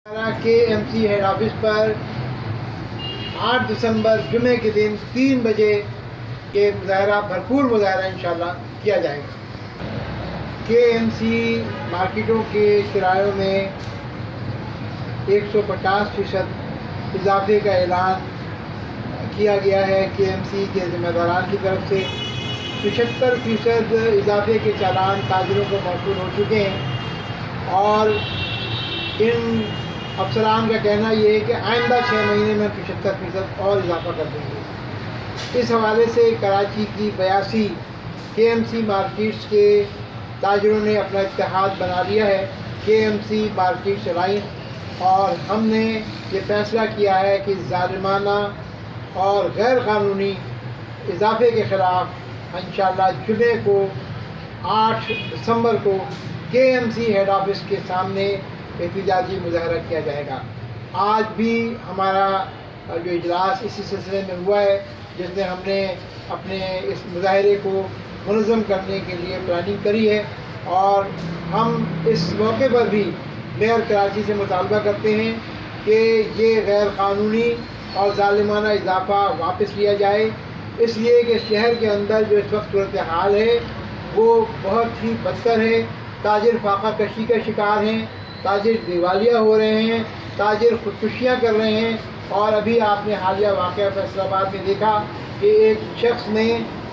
KMC head office पर 8 दिसंबर जुमे के दिन 3 बजे ये मुजाहरा, भरपूर मुजाहरा इंशाल्लाह किया जाएगा। KMC मार्केटों के किरायों में 150% इजाफे का ऐलान किया गया है। KMC के ज़िम्मेदारान की तरफ से 75% इजाफे के चालान ताजिरों को मौसूल हो चुके हैं और इन अफसरान का कहना ये है कि आइंदा 6 महीने में 75% और इजाफा कर देंगे। इस हवाले से कराची की 82 KMC मार्केट्स के ताजिरों ने अपना इत्तेहाद बना लिया है, KMC मार्केट्स अलायंस, और हमने ये फ़ैसला किया है कि ज़ालिमाना और गैर क़ानूनी इजाफे के ख़िलाफ़ इंशाअल्लाह जुमे को 8 दिसंबर को KMC हेड ऑफिस के सामने एहतजाजी मुजाहरा किया जाएगा। आज भी हमारा जो इजलास इसी सिलसिले में हुआ है, जिसमें हमने अपने इस मुजाहरे को मुनज़्ज़म करने के लिए प्लानिंग करी है और हम इस मौके पर भी मेयर कराची से मुतालबा करते हैं कि ये गैर क़ानूनी और ज़ालिमाना इजाफ़ा वापस लिया जाए, इसलिए कि शहर के अंदर जो इस वक्त सूरत हाल है वो बहुत ही बदतर है। ताजिर फाका कशी का शिकार हैं, ताजिर दिवालिया हो रहे हैं, ताजिर ख़ुदकुशियाँ कर रहे हैं। और अभी आपने हालिया वाक़या फैसलाबाद में देखा कि एक शख्स ने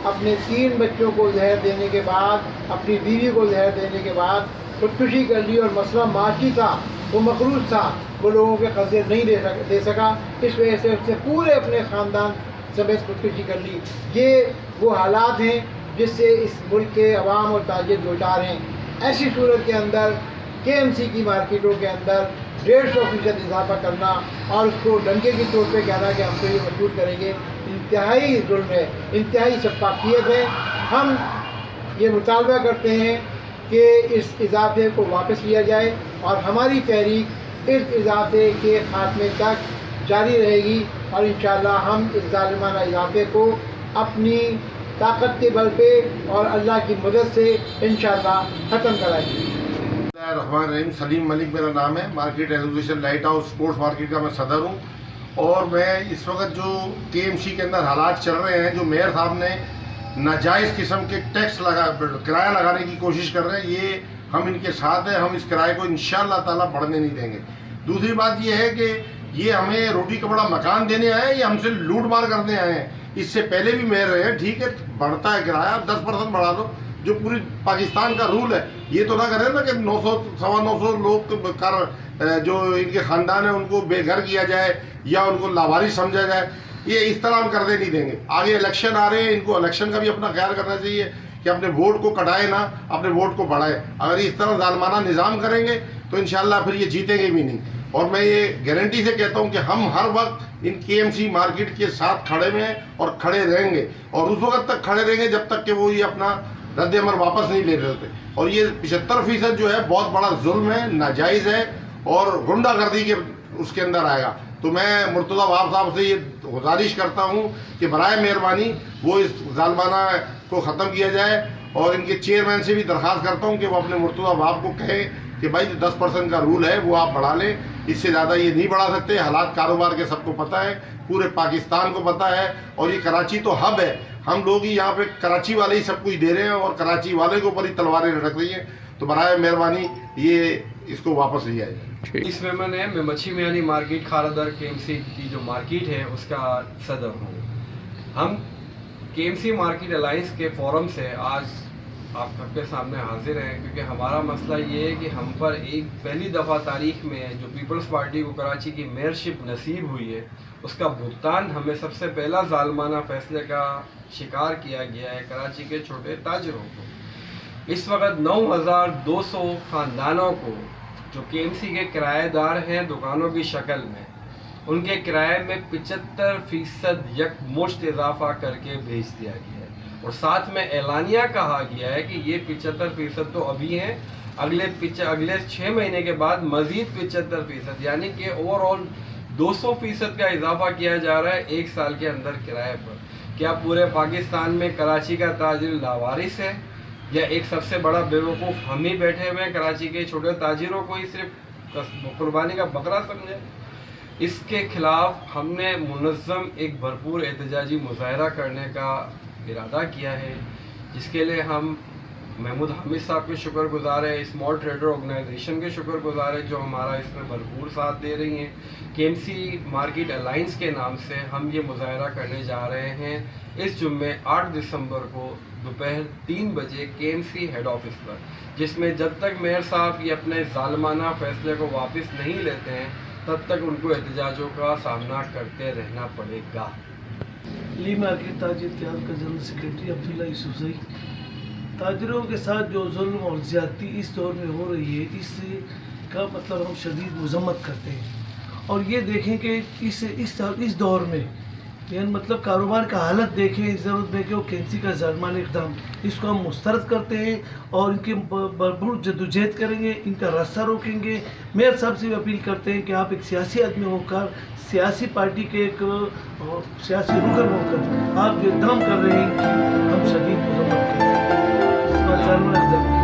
अपने 3 बच्चों को जहर देने के बाद, अपनी बीवी को जहर देने के बाद ख़ुदकुशी कर ली और मसला माशी था, वो मकरूज़ था, वो लोगों के कर्ज़े नहीं दे सका, इस वजह से उसने पूरे अपने ख़ानदान समेत ख़ुदकुशी कर ली। ये वो हालात हैं जिससे इस मुल्क के अवाम और ताजिर दो चार हैं। ऐसी सूरत के अंदर KMC की मार्केटों के अंदर 150% इजाफा करना और उसको डंके की चोट पे कहना कि हम तो ये वसूल करेंगे, इंतहाई जुल्म है, इंतहाई शफ़ाफ़ियत है। हम ये मुतालबा करते हैं कि इस इजाफे को वापस लिया जाए और हमारी तहरीक इस इजाफे के खात्मे तक जारी रहेगी और इंशाअल्लाह हम इस ज़ालिमाना इजाफे को अपनी ताकत के बल पे और अल्लाह की मदद से इंशाअल्लाह ख़त्म कराएंगे। रहमान सलीम मलिक मेरा नाम है। Market association light house sports market का मैं सदर हूँ और मैं इस वक्त जो KMC के अंदर हालात चल रहे हैं, जो मेयर साहब ने नाजायज़ किस्म के टैक्स किराया लगाने की कोशिश कर रहे हैं, ये हम इनके साथ हैं। हम इस किराए को इंशाअल्लाह ताला बढ़ने नहीं देंगे। दूसरी बात ये है कि ये हमें रोटी कपड़ा मकान देने आए हैं, ये हमसे लूट मार करने आए हैं। इससे पहले भी मेयर रहे हैं, ठीक है, बढ़ता है किराया, 10% बढ़ा दो, जो पूरी पाकिस्तान का रूल है। ये तो ना करें ना कि 900 सवा 900 लोग कर जो इनके ख़ानदान है उनको बेघर किया जाए या उनको लावारिस समझा जाए। ये इस तरह हम करने नहीं देंगे। आगे इलेक्शन आ रहे हैं, इनको इलेक्शन का भी अपना ख्याल करना चाहिए कि अपने वोट को कटाए ना, अपने वोट को बढ़ाए। अगर इस तरह ज़ालिमाना निज़ाम करेंगे तो इंशाअल्लाह फिर ये जीतेंगे भी नहीं। और मैं ये गारंटी से कहता हूँ कि हम हर वक्त इन KMC मार्केट के साथ खड़े हुए हैं और खड़े रहेंगे और उस वक्त तक खड़े रहेंगे जब तक कि वो ये अपना रद्द अमल वापस नहीं ले रहे होते। और ये 75% जो है बहुत बड़ा जुल्म है, नाजायज़ है और गुंडागर्दी के उसके अंदर आएगा। तो मैं मुर्तज़ा वहाब साहब से ये गुजारिश करता हूँ कि बराए मेहरबानी वो इस ज़ालिमाना को ख़त्म किया जाए और इनके चेयरमैन से भी दरख्वास्त करता हूँ कि वो अपने मुर्तज़ा वहाब को कहें कि भाई 10% का रूल है वो आप बढ़ा लें, इससे ज़्यादा ये नहीं बढ़ा सकते। हालात कारोबार के सबको पता है, पूरे पाकिस्तान को पता है और ये कराची तो हब है। हम लोग ही यहाँ पे कराची वाले ही सब कुछ दे रहे हैं और कराची वाले के ऊपर ही तलवारें लटक रही हैं। तो बराए मेहरबानी ये इसको वापस लिया जाए। इस मेमन है, मैं मच्छी मियानी मार्केट खारादर KMC की जो मार्केट है उसका सदर हूँ। हम KMC मार्केट अलायंस के फोरम से आज आप सबके सामने हाजिर हैं क्योंकि हमारा मसला ये है कि हम पर एक पहली दफ़ा तारीख में जो पीपल्स पार्टी को कराची की मेयरशिप नसीब हुई है उसका भुगतान हमें सबसे पहला ज़ालिमाना फ़ैसले का शिकार किया गया है कराची के छोटे ताजिरों को। इस वक्त 9200 ख़ानदानों को जो KMC के किराएदार हैं दुकानों की शक्ल में, उनके किराए में 75% यकमुश्त इजाफा करके भेज दिया गया है और साथ में एलानिया कहा गया है कि ये 75% तो अभी हैं, अगले 6 महीने के बाद मज़ीद 75% यानी कि ओवरऑल 200% का इजाफा किया जा रहा है 1 साल के अंदर किराए पर। क्या पूरे पाकिस्तान में कराची का ताजिर लावारिस है या एक सबसे बड़ा बेवकूफ़ हम ही बैठे हुए हैं? कराची के छोटे ताजिरों को ही सिर्फ कुर्बानी का बकरा समझे। इसके खिलाफ हमने मुनज़्ज़म एक भरपूर एहतजाजी मुज़ाहरा करने का इरादा किया है, जिसके लिए हम महमूद हामिद साहब के शुक्रगुज़ार हैं, स्मॉल ट्रेडर ऑर्गेनाइजेशन के शुक्रगुज़ार हैं जो हमारा इसमें भरपूर साथ दे रही हैं। केएमसी मार्केट अलायंस के नाम से हम ये मुज़ाहरा करने जा रहे हैं इस जुम्मे 8 दिसंबर को दोपहर 3 बजे केएमसी हेड ऑफिस पर, जिसमें जब तक मेयर साहब ये अपने ज़ालिमाना फैसले को वापस नहीं लेते हैं तब तक उनको एहतजाजों का सामना करते रहना पड़ेगा। ली मार्केट ताजिर इत्तेहाद का जनरल सेक्रेटरी अब्दुल्ला यूसुफज़ई। ताजिरों के साथ जो जुल्म और ज़्यादती इस दौर में हो रही है, इसका मतलब हम शदीद मज़म्मत करते हैं। और ये देखें कि इस दौर में यानी मतलब कारोबार का हालत देखें, इस ज़रूरत में कि वो केएमसी का ज़ालिमाना इक़दाम इसको हम मुस्तरद करते हैं और इनकी भरपूर जद्दोजहद करेंगे, इनका रास्ता रोकेंगे। मेयर साहब से भी अपील करते हैं कि आप एक सियासी आदमी होकर, सियासी पार्टी के एक सियासी रुकन होकर आप जो इक़दाम कर रहे हैं कि हम शदीद मज़म्मत करते हैं। इस पर